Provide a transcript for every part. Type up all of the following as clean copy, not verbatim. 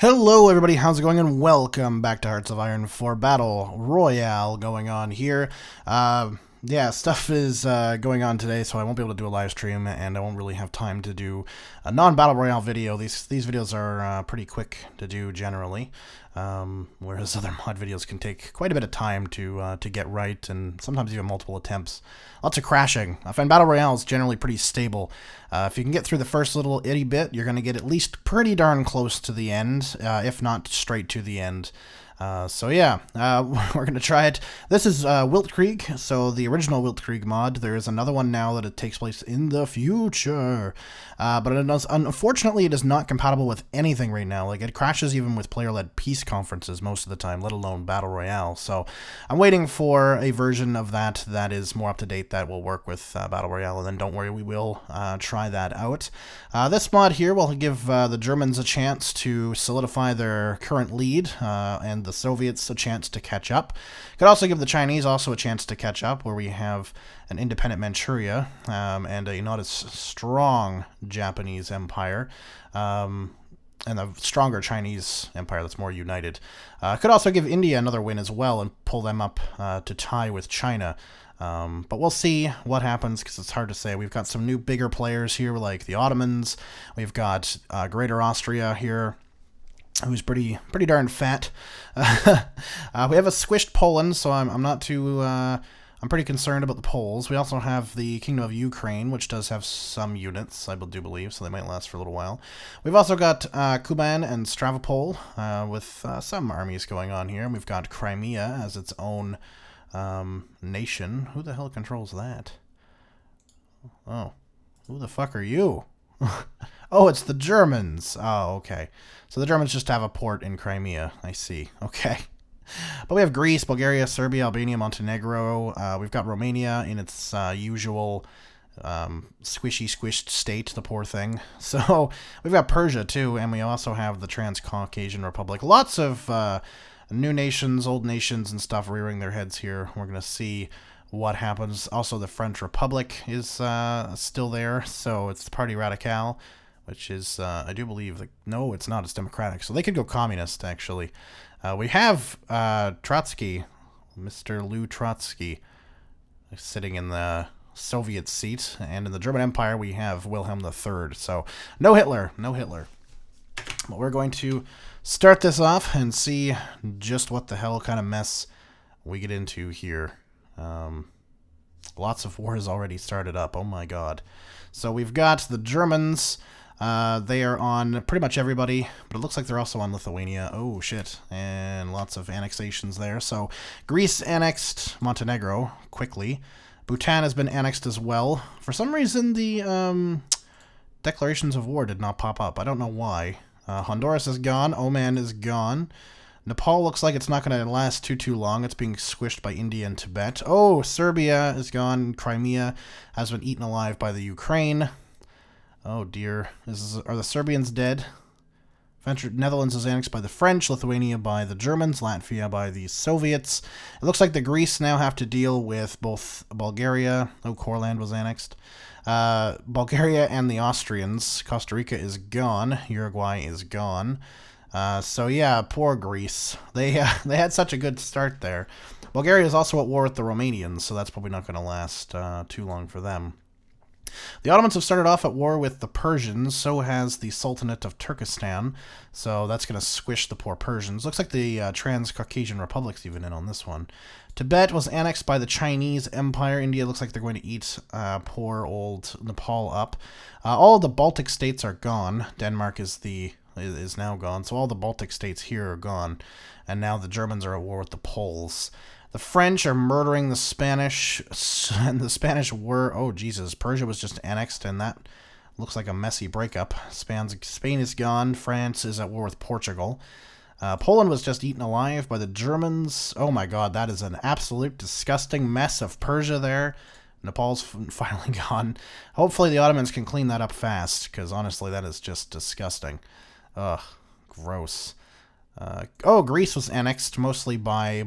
Hello everybody, how's it going, and welcome back to Hearts of Iron for Battle Royale going on here. Yeah, stuff is going on today, so I won't be able to do a live stream, and I won't really have time to do a non-Battle Royale video. These videos are pretty quick to do generally, whereas other mod videos can take quite a bit of time to get right, and sometimes even multiple attempts. Lots of crashing. I find Battle Royale is generally pretty stable. If you can get through the first little itty bit, you're going to get at least pretty darn close to the end, if not straight to the end. So yeah, we're going to try it. This is Weltkrieg, so the original Weltkrieg mod. There is another one now that it takes place in the future. But unfortunately, it is not compatible with anything right now. Like, it crashes even with player-led peace conferences most of the time, let alone Battle Royale. So I'm waiting for a version of that that is more up-to-date that will work with Battle Royale, and then don't worry, we will try that out. This mod here will give the Germans a chance to solidify their current lead, and the Soviets a chance to catch up. Could also give the Chinese also a chance to catch up, where we have an independent Manchuria and a not as strong Japanese empire, and a stronger Chinese empire that's more united. Could also give India another win as well and pull them up to tie with China. But we'll see what happens, because it's hard to say. We've got some new bigger players here, like the Ottomans. We've got Greater Austria here, who's pretty darn fat. We have a squished Poland, so I'm not too... I'm pretty concerned about the Poles. We also have the Kingdom of Ukraine, which does have some units, I do believe, so they might last for a little while. We've also got Kuban and Stavropol, with some armies going on here. We've got Crimea as its own nation. Who the hell controls that? Oh, who the fuck are you? Oh, it's the Germans. Oh, okay. So the Germans just have a port in Crimea. I see. Okay. But we have Greece, Bulgaria, Serbia, Albania, Montenegro. We've got Romania in its usual squished state, the poor thing. So we've got Persia, too, and we also have the Transcaucasian Republic. Lots of new nations, old nations, and stuff rearing their heads here. We're going to see what happens. Also, the French Republic is still there, so it's the Parti Radical, which is, I do believe, no, it's not, it's democratic, so they could go communist, actually. We have Trotsky, Mr. Lou Trotsky, sitting in the Soviet seat, and in the German Empire we have Wilhelm III, so no Hitler, no Hitler. But we're going to start this off and see just what the hell kind of mess we get into here. Lots of wars already started up, oh my god. So we've got the Germans. They are on pretty much everybody, but it looks like they're also on Lithuania. Oh, shit. And lots of annexations there. So Greece annexed Montenegro quickly. Bhutan has been annexed as well. For some reason, the declarations of war did not pop up. I don't know why. Honduras is gone. Oman is gone. Nepal looks like it's not going to last too long. It's being squished by India and Tibet. Oh, Serbia is gone. Crimea has been eaten alive by the Ukraine. Oh dear. Are the Serbians dead? Netherlands is annexed by the French, Lithuania by the Germans, Latvia by the Soviets. It looks like the Greece now have to deal with both Bulgaria. Oh, Courland was annexed. Bulgaria and the Austrians. Costa Rica is gone. Uruguay is gone. So yeah, poor Greece. They had such a good start there. Bulgaria is also at war with the Romanians, so that's probably not going to last too long for them. The Ottomans have started off at war with the Persians, so has the Sultanate of Turkestan, so that's going to squish the poor Persians. Looks like the Transcaucasian Republic's even in on this one. Tibet was annexed by the Chinese Empire. India looks like they're going to eat poor old Nepal up. All the Baltic states are gone. Denmark is now gone, so all the Baltic states here are gone, and now the Germans are at war with the Poles. The French are murdering the Spanish, and the Spanish were... Oh, Jesus. Persia was just annexed, and that looks like a messy breakup. Spain is gone. France is at war with Portugal. Poland was just eaten alive by the Germans. Oh, my God. That is an absolute disgusting mess of Persia there. Nepal's finally gone. Hopefully the Ottomans can clean that up fast, because honestly, that is just disgusting. Ugh. Gross. Oh, Greece was annexed mostly by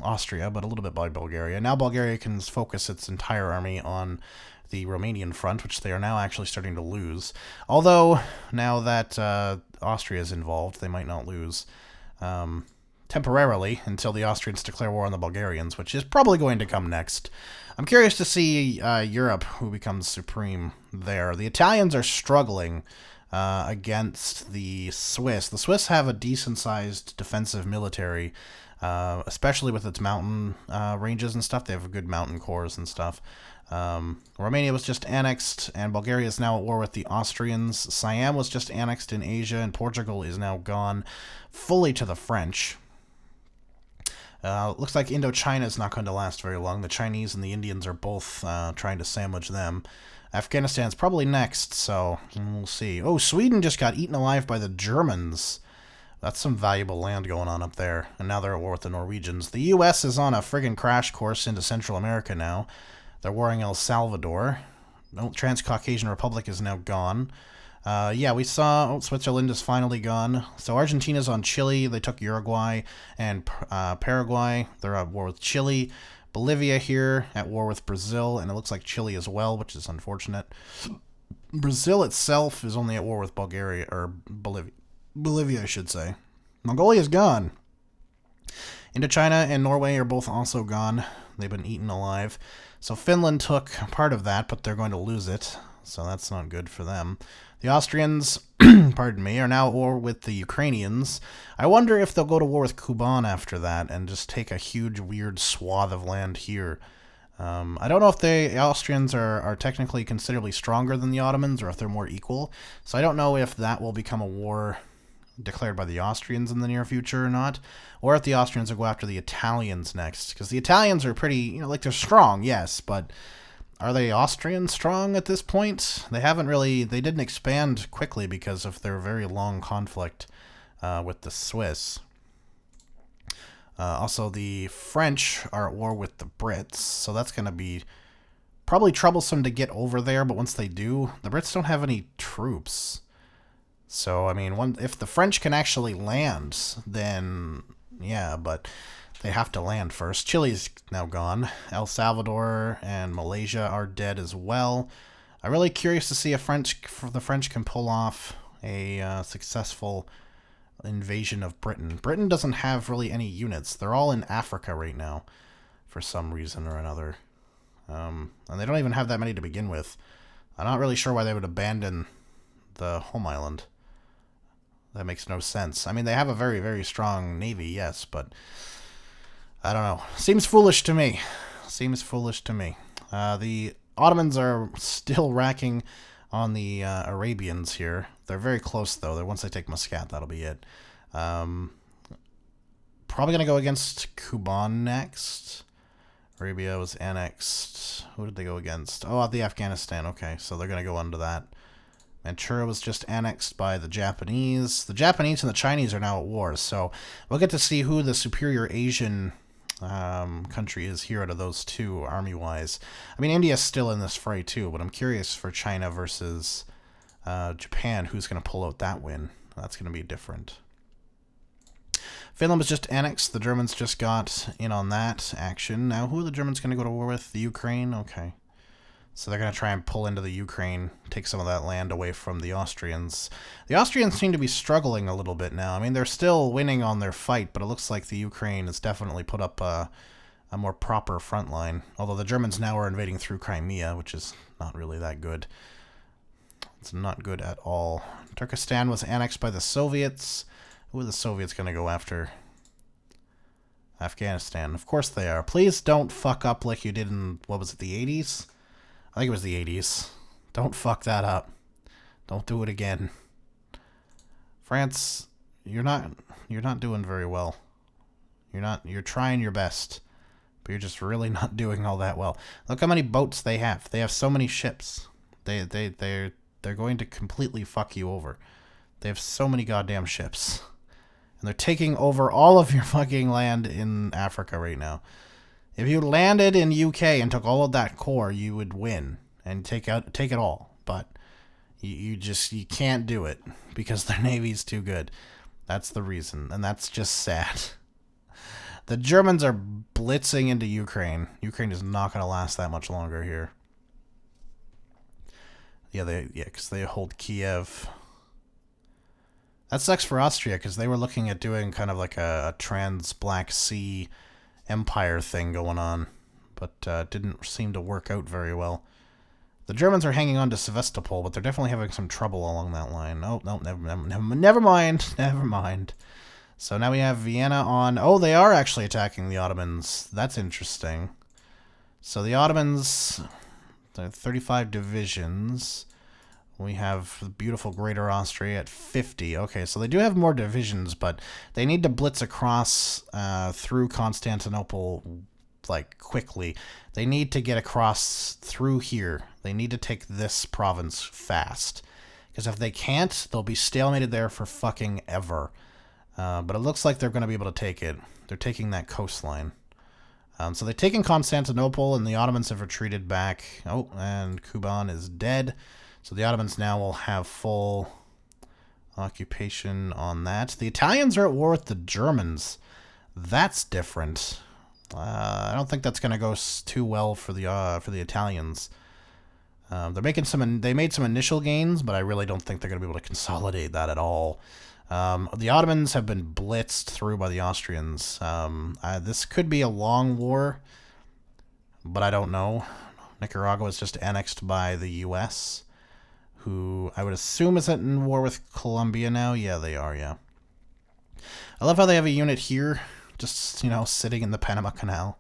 Austria, but a little bit by Bulgaria. Now Bulgaria can focus its entire army on the Romanian front, which they are now actually starting to lose. Although, now that Austria is involved, they might not lose temporarily until the Austrians declare war on the Bulgarians, which is probably going to come next. I'm curious to see Europe, who becomes supreme there. The Italians are struggling against the Swiss. The Swiss have a decent-sized defensive military, especially with its mountain ranges and stuff. They have good mountain corps and stuff. Romania was just annexed, and Bulgaria is now at war with the Austrians. Siam was just annexed in Asia, and Portugal is now gone fully to the French. Looks like Indochina is not going to last very long. The Chinese and the Indians are both trying to sandwich them. Afghanistan's probably next, so we'll see. Oh, Sweden just got eaten alive by the Germans. That's some valuable land going on up there. And now they're at war with the Norwegians. The U.S. is on a friggin' crash course into Central America now. They're warring El Salvador. Transcaucasian Republic is now gone. Yeah, we saw Switzerland is finally gone. So Argentina's on Chile. They took Uruguay and Paraguay. They're at war with Chile. Bolivia here at war with Brazil, and it looks like Chile as well, which is unfortunate. Brazil itself is only at war with Bulgaria, or Bolivia, I should say. Mongolia's gone. Indochina and Norway are both also gone. They've been eaten alive. So Finland took part of that, but they're going to lose it, so that's not good for them. The Austrians, pardon me, are now at war with the Ukrainians. I wonder if they'll go to war with Kuban after that and just take a huge, weird swath of land here. I don't know if the Austrians are technically considerably stronger than the Ottomans or if they're more equal. So I don't know if that will become a war declared by the Austrians in the near future or not. Or if the Austrians will go after the Italians next. Because the Italians are pretty, like they're strong, yes, but are they Austrian strong at this point? They didn't expand quickly because of their very long conflict with the Swiss. Also, the French are at war with the Brits, so that's going to be probably troublesome to get over there, but once they do, the Brits don't have any troops. So, I mean, if the French can actually land, then yeah, but they have to land first. Chile's now gone. El Salvador and Malaysia are dead as well. I'm really curious to see if the French can pull off a successful invasion of Britain. Britain doesn't have really any units. They're all in Africa right now for some reason or another. And they don't even have that many to begin with. I'm not really sure why they would abandon the home island. That makes no sense. I mean, they have a very, very strong navy, yes, but I don't know. Seems foolish to me. Seems foolish to me. The Ottomans are still racking on the Arabians here. They're very close, though. Once they take Muscat, that'll be it. Probably going to go against Kuban next. Arabia was annexed. Who did they go against? Oh, the Afghanistan. Okay, so they're going to go under that. Manchuria was just annexed by the Japanese. The Japanese and the Chinese are now at war, so we'll get to see who the superior Asian country is here out of those two, army-wise. I mean, India's still in this fray, too, but I'm curious for China versus Japan, who's going to pull out that win. That's going to be different. Finland was just annexed. The Germans just got in on that action. Now, who are the Germans going to go to war with? The Ukraine? Okay. So they're going to try and pull into the Ukraine, take some of that land away from the Austrians. The Austrians seem to be struggling a little bit now. I mean, they're still winning on their fight, but it looks like the Ukraine has definitely put up a more proper front line. Although the Germans now are invading through Crimea, which is not really that good. It's not good at all. Turkestan was annexed by the Soviets. Who are the Soviets going to go after? Afghanistan. Of course they are. Please don't fuck up like you did in, what was it, the 80s? I think it was the 80s. Don't fuck that up. Don't do it again. France, you're not doing very well. You're trying your best, but you're just really not doing all that well. Look how many boats they have. They have so many ships. They're going to completely fuck you over. They have so many goddamn ships. And they're taking over all of your fucking land in Africa right now. If you landed in UK and took all of that core, you would win and take it all. But you can't do it because their navy's too good. That's the reason, and that's just sad. The Germans are blitzing into Ukraine. Ukraine is not going to last that much longer here. Yeah, because they hold Kiev. That sucks for Austria, because they were looking at doing kind of like a trans-Black Sea empire thing going on, but didn't seem to work out very well. The Germans are hanging on to Sevastopol, but they're definitely having some trouble along that line. Oh, no, never mind. Never mind. So now we have Vienna on... Oh, they are actually attacking the Ottomans. That's interesting. So the Ottomans... 35 divisions. We have the beautiful Greater Austria at 50. Okay, so they do have more divisions, but they need to blitz across through Constantinople, like, quickly. They need to get across through here. They need to take this province fast. Because if they can't, they'll be stalemated there for fucking ever. But it looks like they're going to be able to take it. They're taking that coastline. So they've taken Constantinople, and the Ottomans have retreated back. Oh, and Kuban is dead. So the Ottomans now will have full occupation on that. The Italians are at war with the Germans. That's different. I don't think that's going to go too well for the Italians. They made some initial gains, but I really don't think they're going to be able to consolidate that at all. The Ottomans have been blitzed through by the Austrians. This could be a long war, but I don't know. Nicaragua is just annexed by the U.S., who I would assume is in war with Colombia now. Yeah, they are, yeah. I love how they have a unit here, just, sitting in the Panama Canal.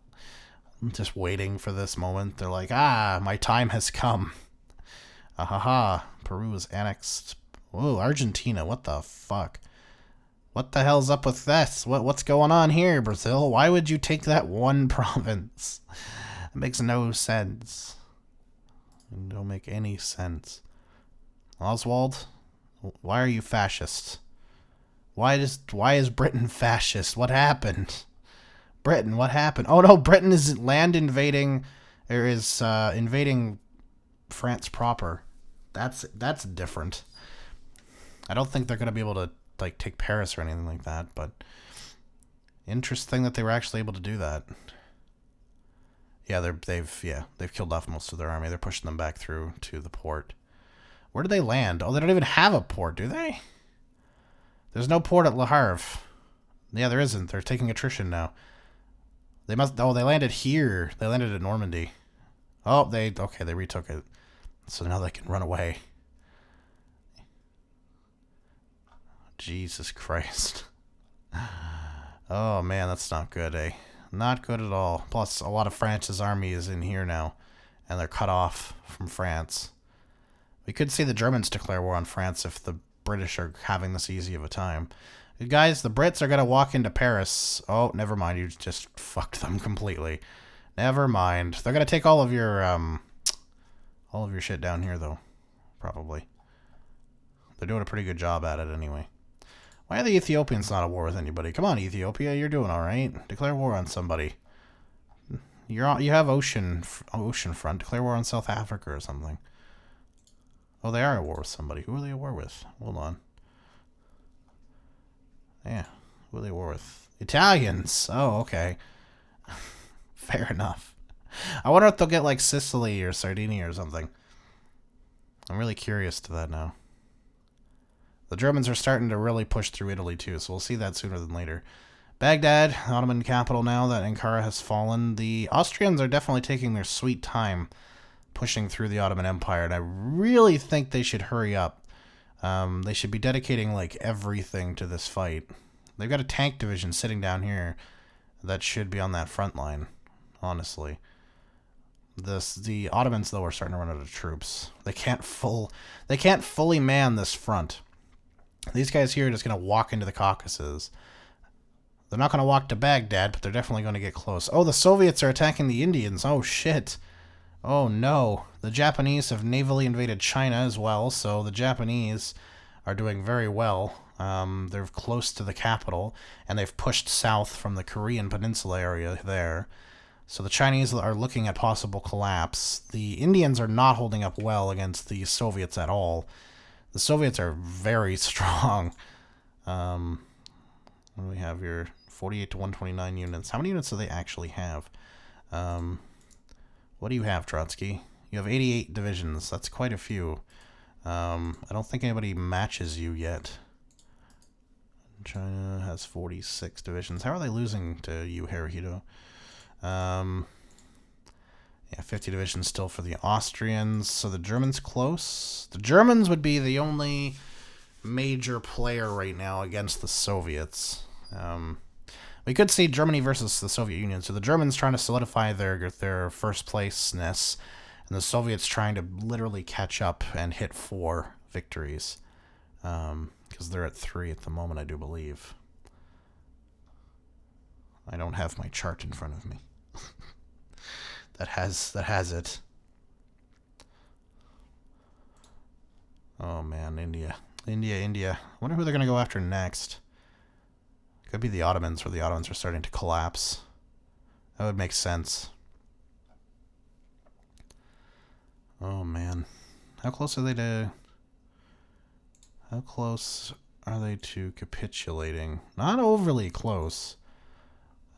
I'm just waiting for this moment. They're like, my time has come. Ahaha, Peru is annexed. Whoa, Argentina, what the fuck? What the hell's up with this? What's going on here, Brazil? Why would you take that one province? It makes no sense. It don't make any sense. Oswald, why are you fascist? Why is Britain fascist? What happened? Britain, what happened? Oh no, Britain is invading France proper. That's different. I don't think they're going to be able to take Paris or anything like that, but interesting that they were actually able to do that. Yeah, they've killed off most of their army. They're pushing them back through to the port. Where do they land? Oh, they don't even have a port, do they? There's no port at Le Havre. Yeah, there isn't. They're taking attrition now. They landed here. They landed at Normandy. Oh, they retook it. So now they can run away. Jesus Christ. Oh, man, that's not good, eh? Not good at all. Plus, a lot of France's army is in here now, and they're cut off from France. We could see the Germans declare war on France if the British are having this easy of a time. Guys, the Brits are going to walk into Paris. Oh, never mind. You just fucked them completely. Never mind. They're going to take all of your shit down here, though. Probably. They're doing a pretty good job at it anyway. Why are the Ethiopians not at war with anybody? Come on, Ethiopia. You're doing all right. Declare war on somebody. You have ocean front. Declare war on South Africa or something. Oh, they are at war with somebody. Who are they at war with? Hold on. Yeah. Who are they at war with? Italians. Oh, okay. Fair enough. I wonder if they'll get like Sicily or Sardinia or something. I'm really curious to that now. The Germans are starting to really push through Italy too, so we'll see that sooner than later. Baghdad, Ottoman capital now that Ankara has fallen. The Austrians are definitely taking their sweet time pushing through the Ottoman Empire, and I really think they should hurry up. They should be dedicating like everything to this fight. They've got a tank division sitting down here that should be on that front line, honestly. The Ottomans though are starting to run out of troops. They can't fully man this front. These guys here are just going to walk into the Caucasus. They're not going to walk to Baghdad, but they're definitely going to get close. Oh, the Soviets are attacking the Indians. Oh, shit. Oh, no. The Japanese have navally invaded China as well, so the Japanese are doing very well. They're close to the capital, and they've pushed south from the Korean Peninsula area there. So the Chinese are looking at possible collapse. The Indians are not holding up well against the Soviets at all. The Soviets are very strong. What do we have here? 48 to 129 units. How many units do they actually have? What do you have, Trotsky? You have 88 divisions. That's quite a few. I don't think anybody matches you yet. China has 46 divisions. How are they losing to you, Hirohito? Yeah, 50 divisions still for the Austrians. So the Germans close. The Germans would be the only major player right now against the Soviets. We could see Germany versus the Soviet Union. So the Germans trying to solidify their first place-ness, and the Soviets trying to literally catch up and hit 4 victories. Because they're at 3 at the moment, I do believe. I don't have my chart in front of me. that has it. Oh man, India. India. I wonder who they're going to go after next. Could be the Ottomans, where the Ottomans are starting to collapse. That would make sense. Oh man. How close are they to capitulating? Not overly close.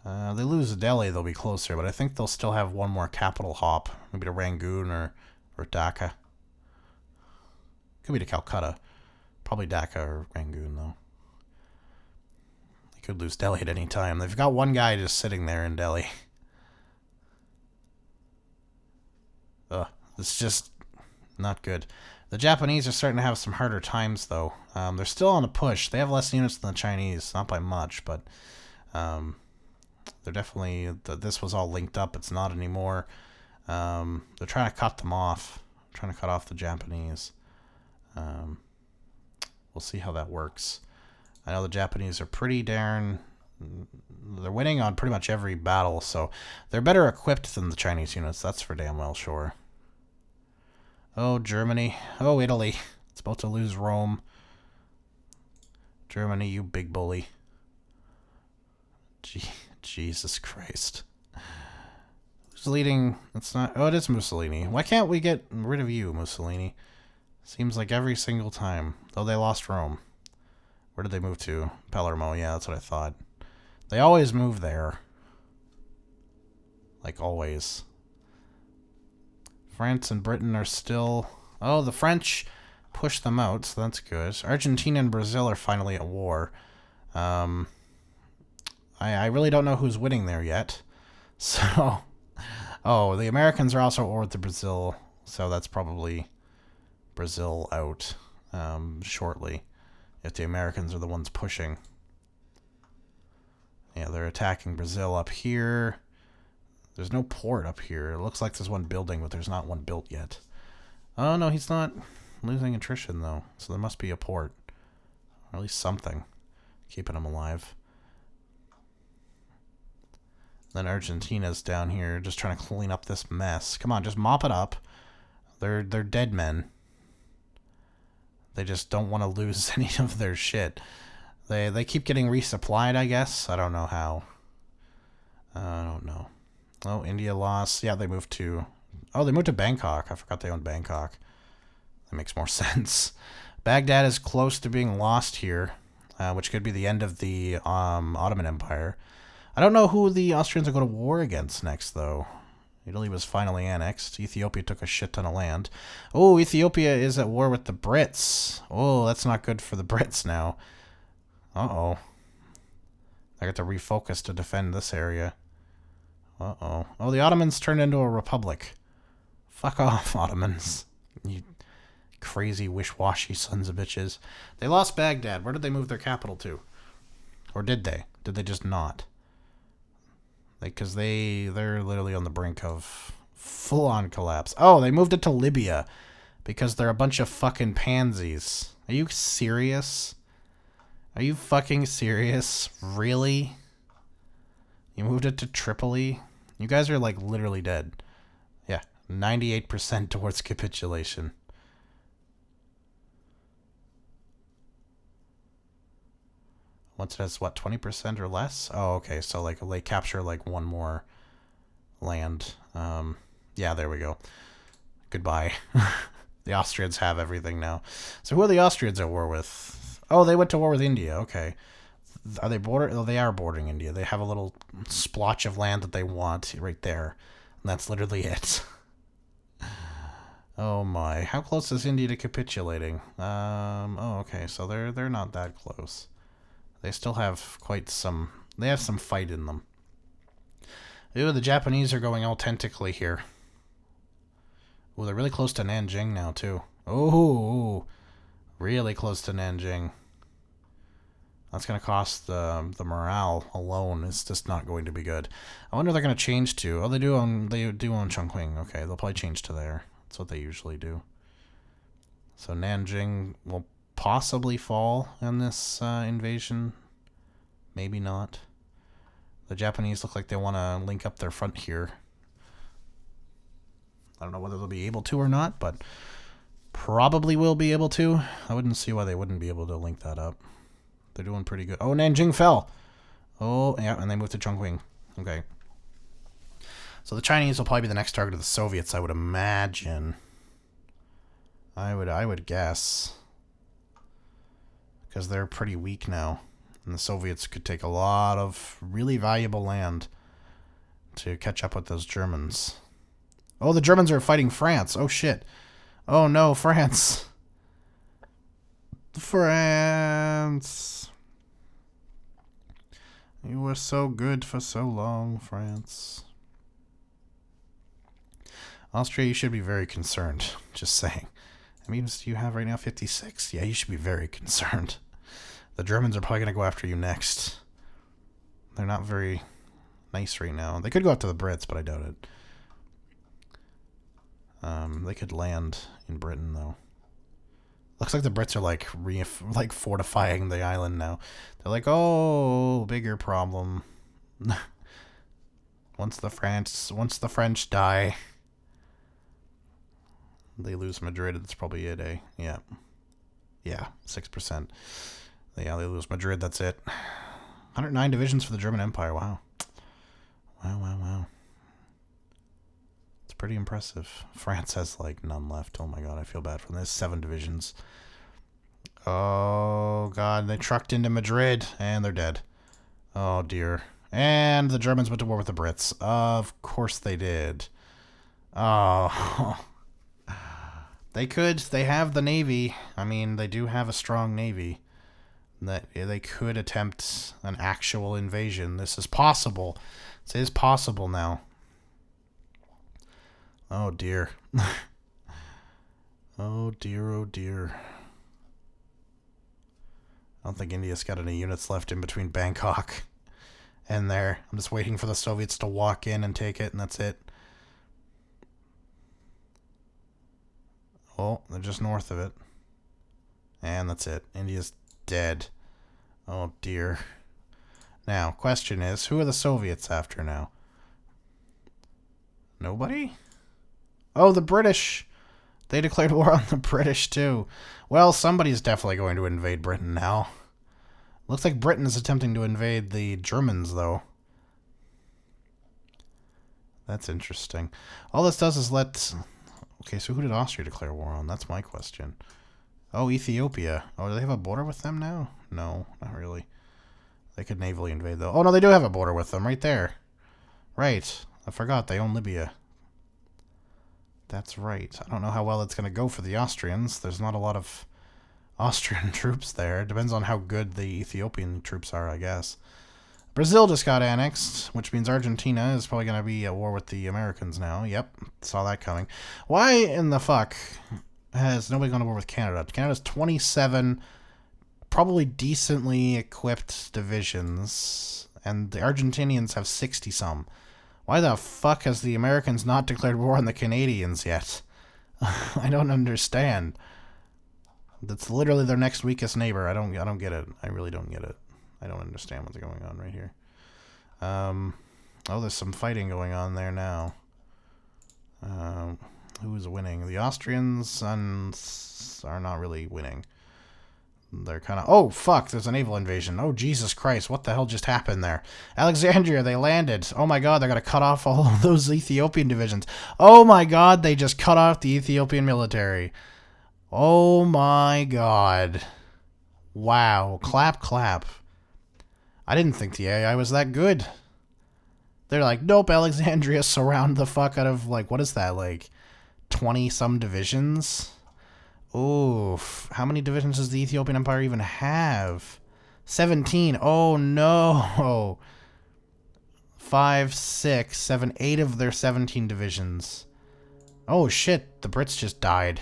They lose Delhi, they'll be closer, but I think they'll still have one more capital hop. Maybe to Rangoon or Dhaka. Could be to Calcutta. Probably Dhaka or Rangoon, though. They could lose Delhi at any time. They've got one guy just sitting there in Delhi. It's just not good. The Japanese are starting to have some harder times, though. They're still on a push. They have less units than the Chinese. Not by much, but they're definitely... This was all linked up. It's not anymore. They're trying to cut them off. Trying to cut off the Japanese. We'll see how that works. I know the Japanese are pretty darn... They're winning on pretty much every battle, so they're better equipped than the Chinese units. That's for damn well sure. Oh, Germany. Oh, Italy. It's about to lose Rome. Germany, you big bully. Jesus Christ. Who's leading? It's not... Oh, it is Mussolini. Why can't we get rid of you, Mussolini? Seems like every single time. Though they lost Rome. Where did they move to? Palermo. Yeah, that's what I thought. They always move there. Like always. France and Britain are still... Oh, the French pushed them out, so that's good. Argentina and Brazil are finally at war. I really don't know who's winning there yet. So... Oh, the Americans are also at war with the Brazil, so that's probably Brazil out shortly, if the Americans are the ones pushing. Yeah, they're attacking Brazil up here. There's no port up here. It looks like there's one building, but there's not one built yet. Oh, no, he's not losing attrition, though. So there must be a port. Or at least something. Keeping him alive. Then Argentina's down here just trying to clean up this mess. Come on, just mop it up. They're dead men. They just don't want to lose any of their shit. They keep getting resupplied, I guess. I don't know how. I don't know. Oh, India lost. Yeah, they moved to... Oh, they moved to Bangkok. I forgot they owned Bangkok. That makes more sense. Baghdad is close to being lost here, which could be the end of the Ottoman Empire. I don't know who the Austrians are going to war against next, though. Italy was finally annexed. Ethiopia took a shit ton of land. Oh, Ethiopia is at war with the Brits. Oh, that's not good for the Brits now. Uh-oh. I got to refocus to defend this area. Uh-oh. Oh, the Ottomans turned into a republic. Fuck off, Ottomans. You crazy wish-washy sons of bitches. They lost Baghdad. Where did they move their capital to? Or did they? Did they just not? Because they're literally on the brink of full-on collapse. Oh, they moved it to Libya. Because they're a bunch of fucking pansies. Are you serious? Are you fucking serious? Really? You moved it to Tripoli? You guys are, like, literally dead. Yeah, 98% towards capitulation. Once it has, what, 20% or less? Oh, okay, so, like, they capture, like, one more land. Yeah, there we go. Goodbye. The Austrians have everything now. So who are the Austrians at war with? Oh, they went to war with India, okay. Are they border? Oh, they are bordering India. They have a little splotch of land that they want right there. And that's literally it. Oh my. How close is India to capitulating? Oh, okay. So they're not that close. They still have quite some... They have some fight in them. Ooh, the Japanese are going all tentacly here. Ooh, they're really close to Nanjing now, too. Ooh, really close to Nanjing. That's going to cost the morale alone. It's just not going to be good. I wonder if they're going to change to... Oh, they do own Chongqing. Okay, they'll probably change to there. That's what they usually do. So Nanjing will possibly fall in this invasion. Maybe not. The Japanese look like they want to link up their front here. I don't know whether they'll be able to or not, but probably will be able to. I wouldn't see why they wouldn't be able to link that up. They're doing pretty good. Oh, Nanjing fell. Oh, yeah, and they moved to Chongqing. Okay. So the Chinese will probably be the next target of the Soviets, I would imagine. I would guess. Because they're pretty weak now. And the Soviets could take a lot of really valuable land to catch up with those Germans. Oh, the Germans are fighting France. Oh, shit. Oh, no, France. France. You were so good for so long, France. Austria, you should be very concerned. Just saying. I mean, you have right now 56. Yeah, you should be very concerned. The Germans are probably going to go after you next. They're not very nice right now. They could go after the Brits, but I doubt it. They could land in Britain, though. Looks like the Brits are like fortifying the island now. They're like, oh, bigger problem. Once the French die, they lose Madrid. That's probably it, eh? Yeah. Yeah, 6%. Yeah, they lose Madrid. That's it. 109 divisions for the German Empire. Wow. Wow. It's pretty impressive. France has like none left. Oh my god, I feel bad for them. There's 7 divisions. Oh god, they trucked into Madrid and they're dead. Oh dear. And the Germans went to war with the Brits. Of course they did. Oh. They could. They have the Navy. I mean, they do have a strong Navy. That they could attempt an actual invasion. This is possible. This is possible now. Oh dear. Oh dear, oh dear. I don't think India's got any units left in between Bangkok and there. I'm just waiting for the Soviets to walk in and take it, and that's it. Oh, they're just north of it. And that's it. India's dead. Oh dear. Now, question is, who are the Soviets after now? Nobody? Oh, the British. They declared war on the British too. Well, somebody's definitely going to invade Britain now. Looks like Britain is attempting to invade the Germans, though. That's interesting. All this does is let... Okay, so who did Austria declare war on? That's my question. Oh, Ethiopia. Oh, do they have a border with them now? No, not really. They could navally invade, though. Oh, no, they do have a border with them right there. Right. I forgot they own Libya. That's right. I don't know how well it's going to go for the Austrians. There's not a lot of Austrian troops there. It depends on how good the Ethiopian troops are, I guess. Brazil just got annexed, which means Argentina is probably going to be at war with the Americans now. Yep, saw that coming. Why in the fuck has nobody gone to war with Canada? Canada's 27 probably decently equipped divisions, and the Argentinians have 60-some. Why the fuck has the Americans not declared war on the Canadians yet? I don't understand. That's literally their next weakest neighbor. I don't get it. I really don't get it. I don't understand what's going on right here. Oh, there's some fighting going on there now. Who's winning? The Austrians are not really winning. They're kind of... Oh, fuck, there's a naval invasion. Oh, Jesus Christ, what the hell just happened there? Alexandria, they landed. Oh my god, they're going to cut off all of those Ethiopian divisions. Oh my god, they just cut off the Ethiopian military. Oh my god. Wow, clap, clap. I didn't think the AI was that good. They're like, nope, Alexandria, surround the fuck out of, like, what is that, like, 20-some divisions? Oof. How many divisions does the Ethiopian Empire even have? 17. Oh, no. 5, 6, 7, 8 of their 17 divisions. Oh, shit. The Brits just died.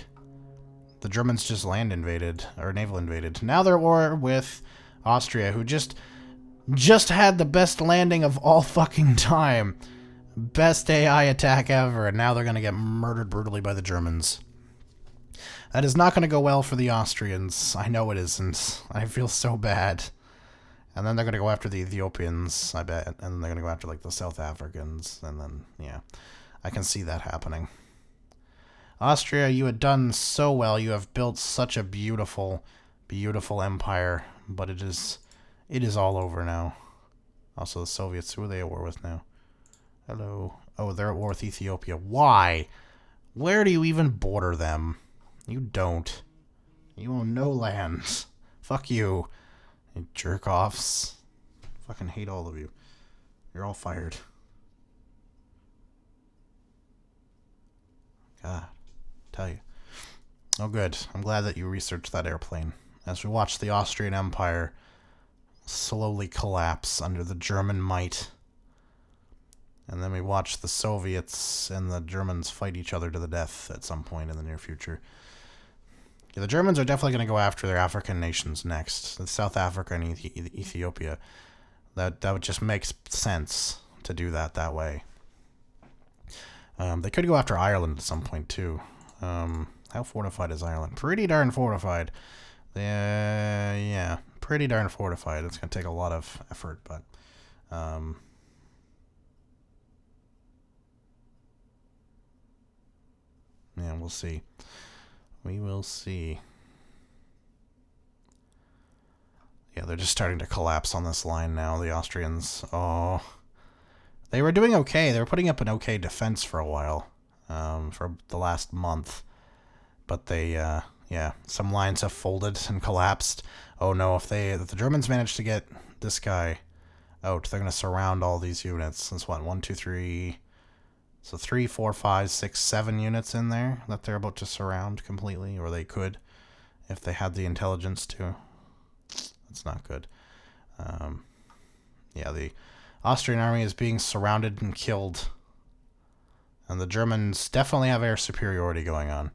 The Germans just land invaded, or naval invaded. Now they're at war with Austria, who just had the best landing of all fucking time. Best AI attack ever, and now they're going to get murdered brutally by the Germans. That is not going to go well for the Austrians. I know it isn't. I feel so bad. And then they're going to go after the Ethiopians, I bet. And then they're going to go after, like, the South Africans. And then, yeah. I can see that happening. Austria, you had done so well. You have built such a beautiful, beautiful empire. But it is all over now. Also, the Soviets, who are they at war with now? Hello. Oh, they're at war with Ethiopia. Why? Where do you even border them? You don't. You own no lands. Fuck you. You jerk-offs. Fucking hate all of you. You're all fired. God. Tell you. Oh, good. I'm glad that you researched that airplane. As we watch the Austrian Empire slowly collapse under the German might. And then we watch the Soviets and the Germans fight each other to the death at some point in the near future. Yeah, the Germans are definitely going to go after their African nations next. South Africa and Ethiopia. That would just make sense to do that way. They could go after Ireland at some point, too. How fortified is Ireland? Pretty darn fortified. Yeah, pretty darn fortified. It's going to take a lot of effort, but... yeah, we'll see. We will see. Yeah, they're just starting to collapse on this line now, the Austrians. Oh. They were doing okay. They were putting up an okay defense for a while. For the last month. But they, yeah, some lines have folded and collapsed. Oh no, if the Germans manage to get this guy out, they're going to surround all these units. That's what, 1, 2, 3... So 3, 4, 5, 6, 7 units in there that they're about to surround completely, or they could, if they had the intelligence to. That's not good. Yeah, the Austrian army is being surrounded and killed. And the Germans definitely have air superiority going on.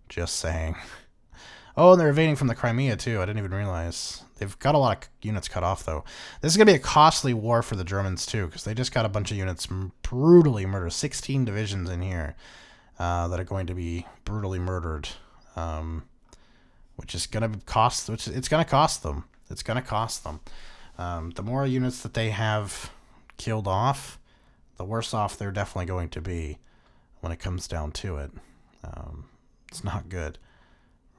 Just saying. Oh, and they're evading from the Crimea, too. I didn't even realize. They've got a lot of units cut off, though. This is going to be a costly war for the Germans, too, because they just got a bunch of units brutally murdered. 16 divisions in here that are going to be brutally murdered, which is going to cost... it's going to cost them. It's going to cost them. The more units that they have killed off, the worse off they're definitely going to be when it comes down to it. It's not good.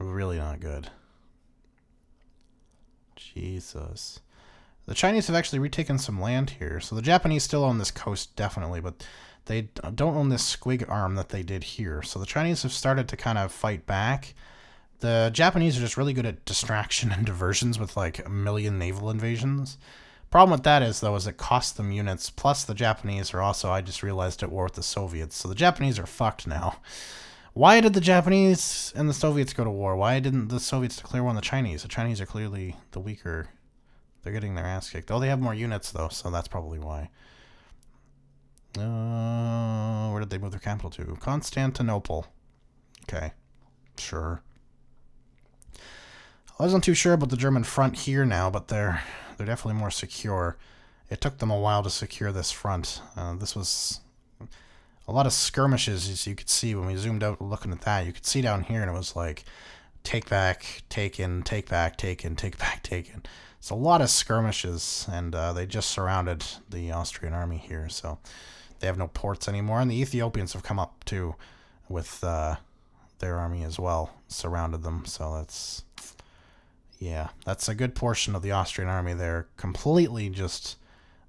Really not good. Jesus. The Chinese have actually retaken some land here. So the Japanese still own this coast, definitely, but they don't own this squig arm that they did here. So the Chinese have started to kind of fight back. The Japanese are just really good at distraction and diversions with like 1 million naval invasions. Problem with that is, though, is it costs them units. Plus the Japanese are also, I just realized, at war with the Soviets. So the Japanese are fucked now. Why did the Japanese and the Soviets go to war? Why didn't the Soviets declare war on the Chinese? The Chinese are clearly the weaker. They're getting their ass kicked. Oh, they have more units, though, so that's probably why. Where did they move their capital to? Constantinople. Okay. Sure. I wasn't too sure about the German front here now, but they're definitely more secure. It took them a while to secure this front. This was... a lot of skirmishes, as you could see when we zoomed out looking at that. You could see down here, and it was like, take back, taken, take back, taken, take back, taken. It's a lot of skirmishes, and they just surrounded the Austrian army here, so they have no ports anymore. And the Ethiopians have come up, too, with their army as well, surrounded them. So that's, yeah, that's a good portion of the Austrian army. They're completely just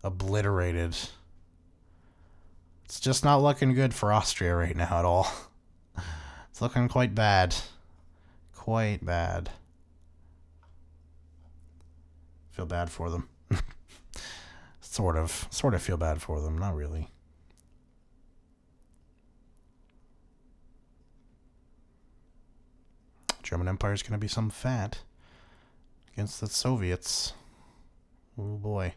obliterated. It's just not looking good for Austria right now at all. It's looking quite bad. Quite bad. Feel bad for them. Sort of feel bad for them. Not really. German Empire is going to be some fat against the Soviets. Oh boy.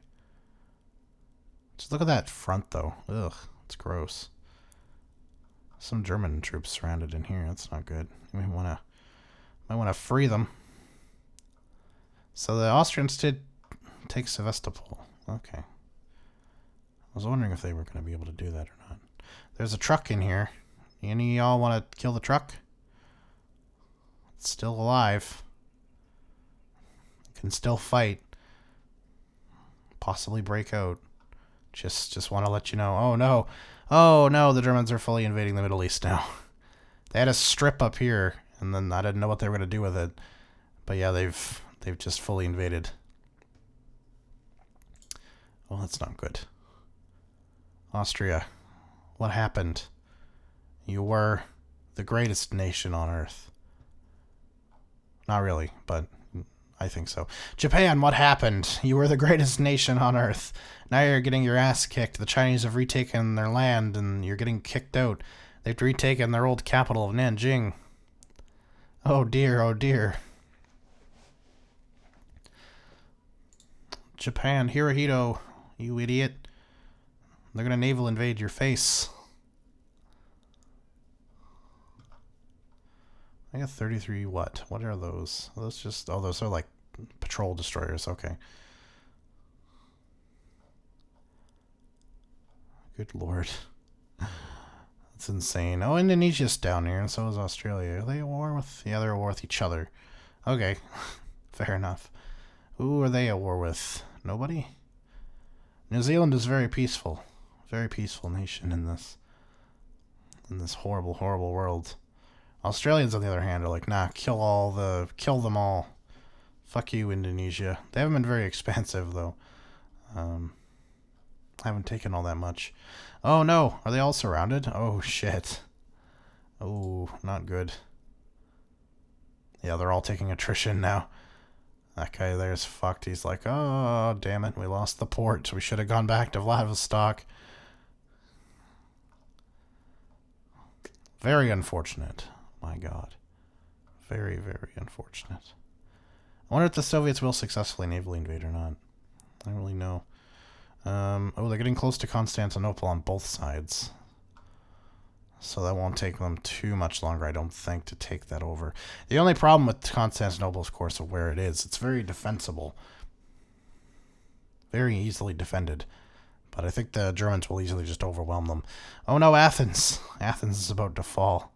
Just look at that front though. Ugh, it's gross. Some German troops surrounded in here. That's not good. We might want to free them. So the Austrians did take Sevastopol. Okay. I was wondering if they were going to be able to do that or not. There's a truck in here. Any of y'all want to kill the truck? It's still alive. It can still fight. Possibly break out. Just want to let you know. Oh no. Oh no, the Germans are fully invading the Middle East now. They had a strip up here, and then I didn't know what they were going to do with it. But yeah, they've just fully invaded. Well, that's not good. Austria, what happened? You were the greatest nation on earth. Not really, but I think so. Japan, what happened? You were the greatest nation on earth. Now you're getting your ass kicked. The Chinese have retaken their land, and you're getting kicked out. They've retaken their old capital of Nanjing. Oh dear, oh dear. Japan, Hirohito, you idiot. They're gonna naval invade your face. I got 33 what? What are those? Are those just... Oh, those are like patrol destroyers. Okay. Good lord. That's insane. Oh, Indonesia's down here, and so is Australia. Are they at war with... Yeah, they're at war with each other. Okay. Fair enough. Who are they at war with? Nobody? New Zealand is very peaceful. Very peaceful nation in this horrible, horrible world. Australians, on the other hand, are like, nah, kill them all. Fuck you, Indonesia. They haven't been very expansive, though. Haven't taken all that much. Oh, no. Are they all surrounded? Oh, shit. Oh, not good. Yeah, they're all taking attrition now. That guy there's fucked. He's like, oh, damn it. We lost the port. We should have gone back to Vladivostok. Very unfortunate. My God. Very, very unfortunate. I wonder if the Soviets will successfully navally invade or not. I don't really know. Oh, they're getting close to Constantinople on both sides. So that won't take them too much longer, I don't think, to take that over. The only problem with Constantinople, of course, of where it is, it's very defensible. Very easily defended. But I think the Germans will easily just overwhelm them. Oh no, Athens! Athens is about to fall.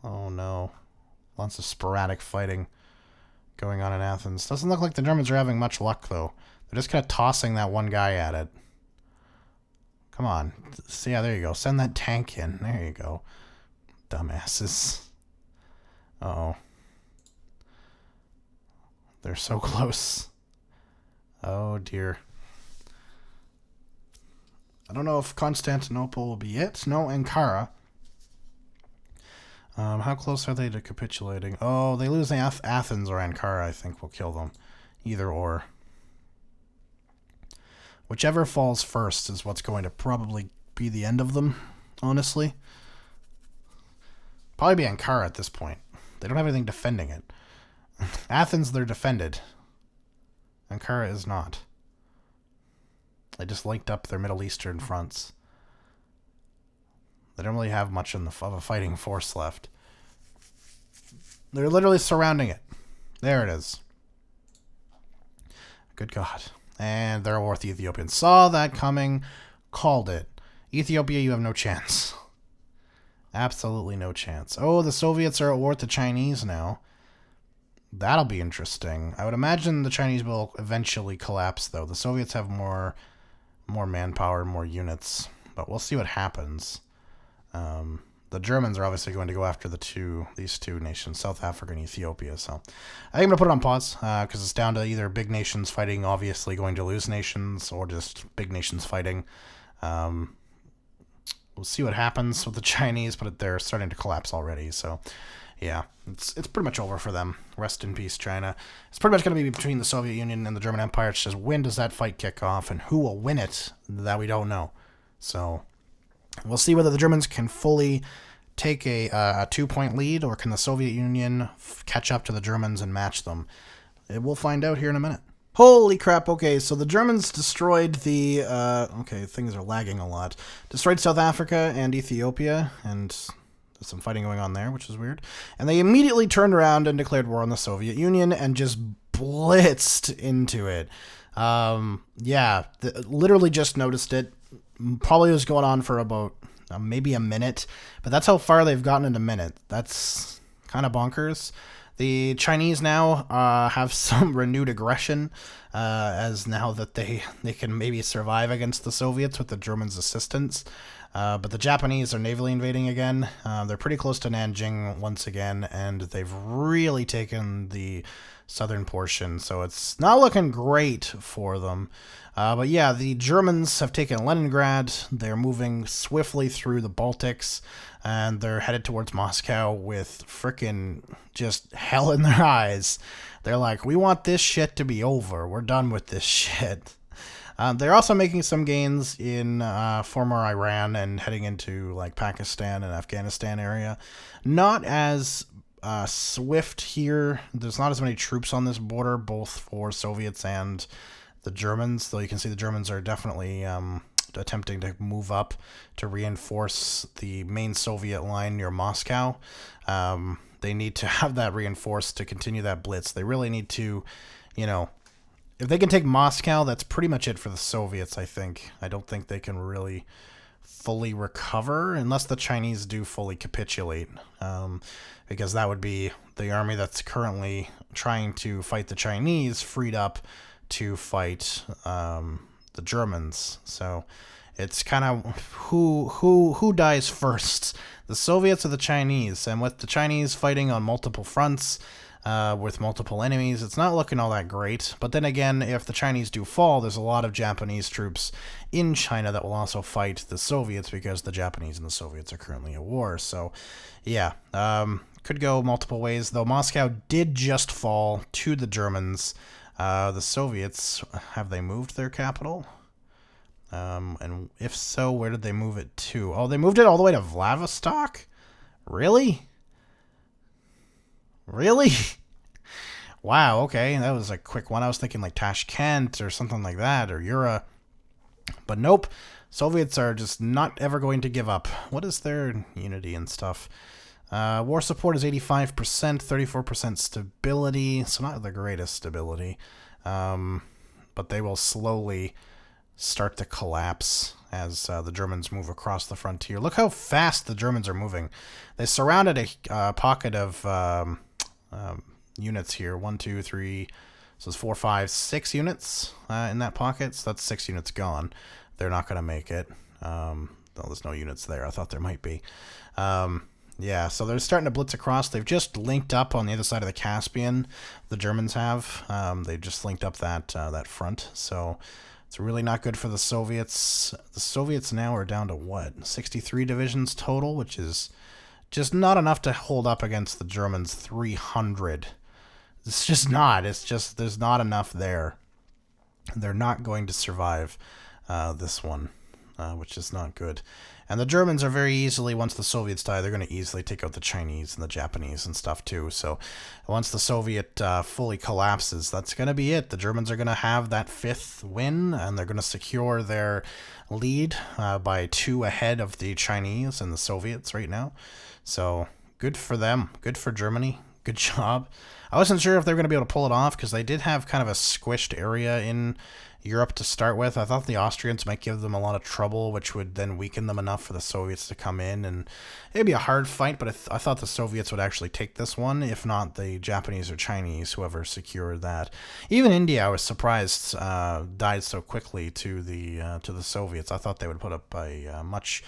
Oh no. Lots of sporadic fighting going on in Athens. Doesn't look like the Germans are having much luck, though. They're just kind of tossing that one guy at it. Come on. See, yeah, there you go. Send that tank in. There you go. Dumbasses. Uh-oh. They're so close. Oh, dear. I don't know if Constantinople will be it. No, Ankara. How close are they to capitulating? Oh, they lose Athens or Ankara, I think, will kill them. Either or. Whichever falls first is what's going to probably be the end of them, honestly. Probably be Ankara at this point. They don't have anything defending it. Athens, they're defended. Ankara is not. They just linked up their Middle Eastern fronts. They don't really have much of a fighting force left. They're literally surrounding it. There it is. Good God. And they're at war with the Ethiopians. Saw that coming. Called it. Ethiopia, you have no chance. Absolutely no chance. Oh, the Soviets are at war with the Chinese now. That'll be interesting. I would imagine the Chinese will eventually collapse, though. The Soviets have more manpower, more units. But we'll see what happens. The Germans are obviously going to go after these two nations, South Africa and Ethiopia. So I think I'm going to put it on pause because it's down to either big nations fighting, obviously going to lose nations, or just big nations fighting. we'll see what happens with the Chinese, but they're starting to collapse already. So, yeah, it's pretty much over for them. Rest in peace, China. It's pretty much going to be between the Soviet Union and the German Empire. It's just when does that fight kick off, and who will win it? That we don't know. So, we'll see whether the Germans can fully take a 2-point lead, or can the Soviet Union catch up to the Germans and match them. We'll find out here in a minute. Holy crap, okay, so the Germans destroyed the, okay, things are lagging a lot. Destroyed South Africa and Ethiopia, and there's some fighting going on there, which is weird. And they immediately turned around and declared war on the Soviet Union and just blitzed into it. Yeah, literally just noticed it. Probably was going on for about maybe a minute, but that's how far they've gotten in a minute. That's kind of bonkers. The Chinese now have some renewed aggression, as now that they can maybe survive against the Soviets with the Germans' assistance. But the Japanese are navally invading again. They're pretty close to Nanjing once again, and they've really taken the southern portion, so it's not looking great for them. But yeah, the Germans have taken Leningrad. They're moving swiftly through the Baltics, and they're headed towards Moscow with frickin' just hell in their eyes. They're like, we want this shit to be over. We're done with this shit. They're also making some gains in former Iran and heading into like Pakistan and Afghanistan area. Not as swift here. There's not as many troops on this border, both for Soviets and the Germans, though you can see the Germans are definitely attempting to move up to reinforce the main Soviet line near Moscow. They need to have that reinforced to continue that blitz. They really need to, you know, if they can take Moscow, that's pretty much it for the Soviets, I think. I don't think they can really fully recover unless the Chinese do fully capitulate, because that would be the army that's currently trying to fight the Chinese freed up to fight the Germans. So it's kind of who dies first, the Soviets or the Chinese. And with the Chinese fighting on multiple fronts, with multiple enemies, it's not looking all that great. But then again, if the Chinese do fall, there's a lot of Japanese troops in China that will also fight the Soviets, because the Japanese and the Soviets are currently at war. So yeah, could go multiple ways, though. Moscow did just fall to the Germans. The Soviets, have they moved their capital? And if so, where did they move it to? Oh, they moved it all the way to Vladivostok? Really? Really? Wow, okay, that was a quick one. I was thinking like Tashkent or something like that, or Yura. But nope, Soviets are just not ever going to give up. What is their unity and stuff? War support is 85%, 34% stability, so not the greatest stability. But they will slowly start to collapse as the Germans move across the frontier. Look how fast the Germans are moving. They surrounded a pocket of units here. 1, 2, 3, so it's 4, 5, 6 units in that pocket. So that's 6 units gone. They're not going to make it. Though there's no units there. I thought there might be. Yeah, so they're starting to blitz across. They've just linked up on the other side of the Caspian. The Germans have. They've just linked up that front. So it's really not good for the Soviets. The Soviets now are down to what? 63 divisions total, which is just not enough to hold up against the Germans' 300. It's just not. It's just there's not enough there. They're not going to survive this one, which is not good. And the Germans are very easily, once the Soviets die, they're going to easily take out the Chinese and the Japanese and stuff too. So once the Soviet fully collapses, that's going to be it. The Germans are going to have that 5th win, and they're going to secure their lead by 2 ahead of the Chinese and the Soviets right now. So good for them. Good for Germany. Good job. I wasn't sure if they were going to be able to pull it off, because they did have kind of a squished area in Europe to start with. I thought the Austrians might give them a lot of trouble, which would then weaken them enough for the Soviets to come in, and it'd be a hard fight, but I thought the Soviets would actually take this one, if not the Japanese or Chinese, whoever secured that. Even India, I was surprised, died so quickly to the Soviets. I thought they would put up a much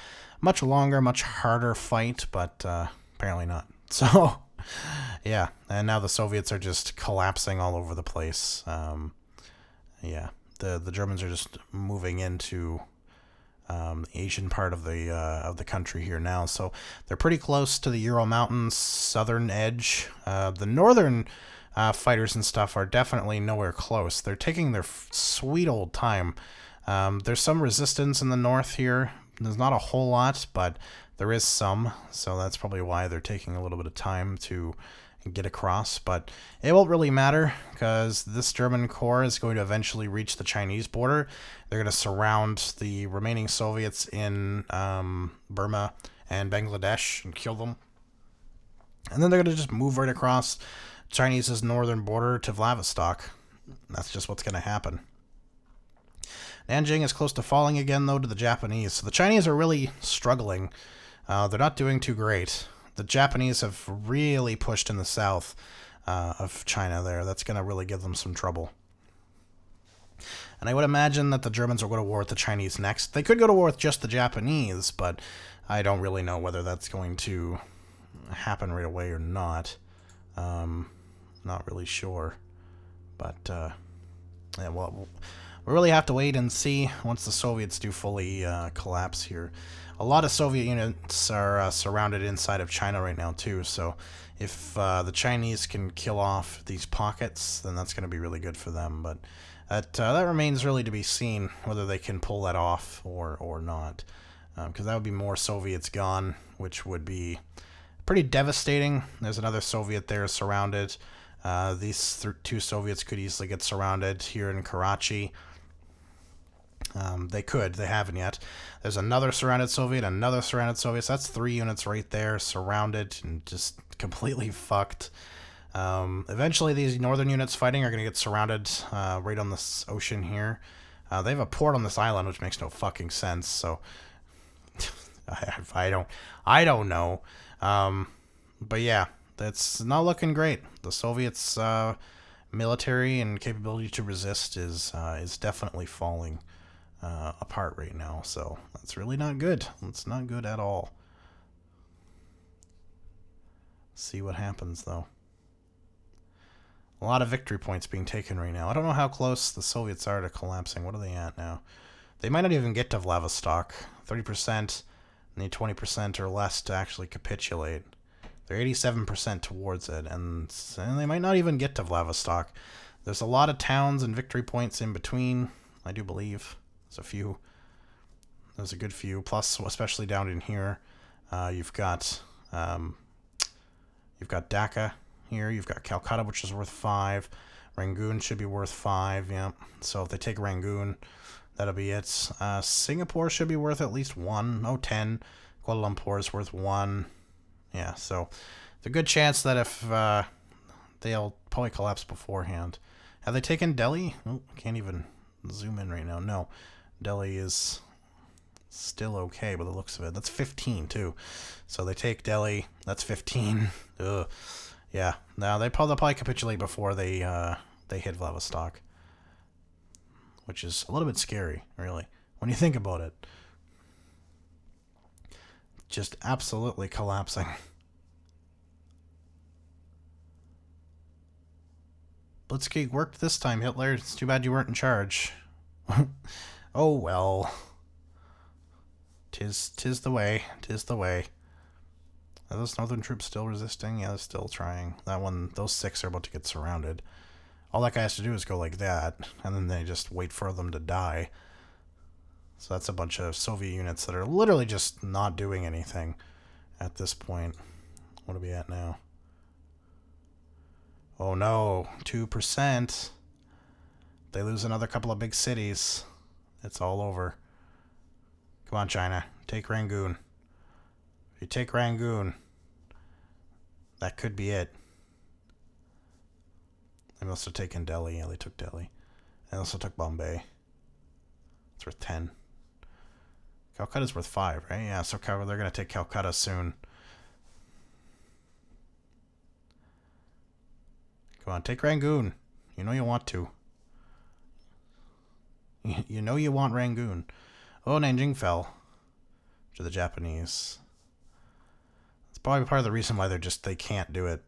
longer, much harder fight, but apparently not. So yeah, and now the Soviets are just collapsing all over the place. Yeah. The Germans are just moving into the Asian part of the country here now. So they're pretty close to the Ural Mountains southern edge. The northern fighters and stuff are definitely nowhere close. They're taking their sweet old time. There's some resistance in the north here. There's not a whole lot, but there is some. So that's probably why they're taking a little bit of time to get across. But it won't really matter because this German corps is going to eventually reach the Chinese border. They're going to surround the remaining Soviets in Burma and Bangladesh and kill them. And then they're going to just move right across Chinese's northern border to Vladivostok. That's just what's going to happen. Nanjing is close to falling again, though, to the Japanese. So the Chinese are really struggling. They're not doing too great. The Japanese have really pushed in the south of China there. That's going to really give them some trouble. And I would imagine that the Germans will go to war with the Chinese next. They could go to war with just the Japanese, but I don't really know whether that's going to happen right away or not. Not really sure. But, yeah, well, we really have to wait and see once the Soviets do fully collapse here. A lot of Soviet units are surrounded inside of China right now, too. So if the Chinese can kill off these pockets, then that's going to be really good for them. But that remains really to be seen, whether they can pull that off or not. Because that would be more Soviets gone, which would be pretty devastating. There's another Soviet there surrounded. These two Soviets could easily get surrounded here in Karachi. They could. They haven't yet. There's another surrounded Soviet, another surrounded Soviet. So that's 3 units right there, surrounded and just completely fucked. Eventually, these northern units fighting are going to get surrounded right on this ocean here. They have a port on this island, which makes no fucking sense. So I don't know. But yeah, that's not looking great. The Soviets' military and capability to resist is definitely falling apart right now. So that's really not good. It's not good at all. See what happens, though. A lot of victory points being taken right now. I don't know how close the Soviets are to collapsing. What are they at now? They might not even get to Vladivostok. 30%, need 20% or less to actually capitulate. They're 87% towards it, and they might not even get to Vladivostok. There's a lot of towns and victory points in between, I do believe. There's a few. There's a good few, plus especially down in here. You've got Dhaka here. You've got Calcutta, which is worth 5. Rangoon should be worth 5, yeah. So if they take Rangoon, that'll be it. Singapore should be worth at least 1. Oh, 10. Kuala Lumpur is worth 1. Yeah, so there's a good chance that if they'll probably collapse beforehand. Have they taken Delhi? Oh, can't even zoom in right now. No, Delhi is still okay by the looks of it. That's 15 too. So they take Delhi. That's 15. Ugh. Yeah. Now they'll probably capitulate before they hit Vladivostok, which is a little bit scary, really, when you think about it. Just absolutely collapsing. Blitzkrieg worked this time, Hitler. It's too bad you weren't in charge. Oh well. Tis the way. Tis the way. Are those northern troops still resisting? Yeah, they're still trying. That one, those 6 are about to get surrounded. All that guy has to do is go like that, and then they just wait for them to die. So that's a bunch of Soviet units that are literally just not doing anything at this point. What are we at now? Oh no, 2%. They lose another couple of big cities. It's all over. Come on, China. Take Rangoon. If you take Rangoon, that could be it. They must have taken Delhi. Yeah, they took Delhi. They also took Bombay. It's worth 10. Calcutta's worth 5, right? Yeah, so they're going to take Calcutta soon. Come on, take Rangoon. You know you want to. You know you want Rangoon. Oh, Nanjing fell to the Japanese. It's probably part of the reason why they can't do it.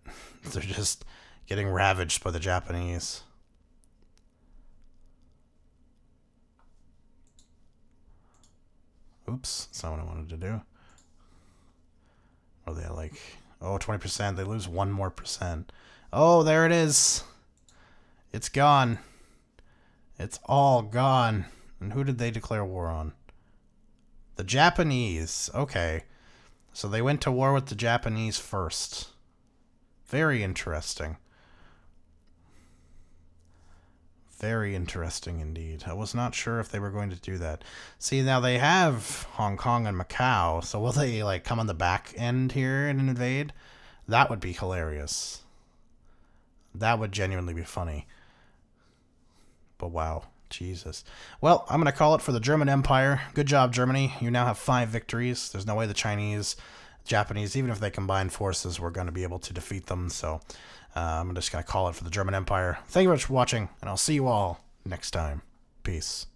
They're just getting ravaged by the Japanese. Oops, that's not what I wanted to do. Are they like... Oh, 20%. They lose 1 more percent. Oh, there it is. It's gone. It's all gone. And who did they declare war on? The Japanese. Okay. So they went to war with the Japanese first. Very interesting. Very interesting indeed. I was not sure if they were going to do that. See, now they have Hong Kong and Macau, so will they like come on the back end here and invade? That would be hilarious. That would genuinely be funny. But wow, Jesus. Well, I'm going to call it for the German Empire. Good job, Germany. You now have 5 victories. There's no way the Chinese, Japanese, even if they combine forces, we're going to be able to defeat them. So I'm just going to call it for the German Empire. Thank you very much for watching, and I'll see you all next time. Peace.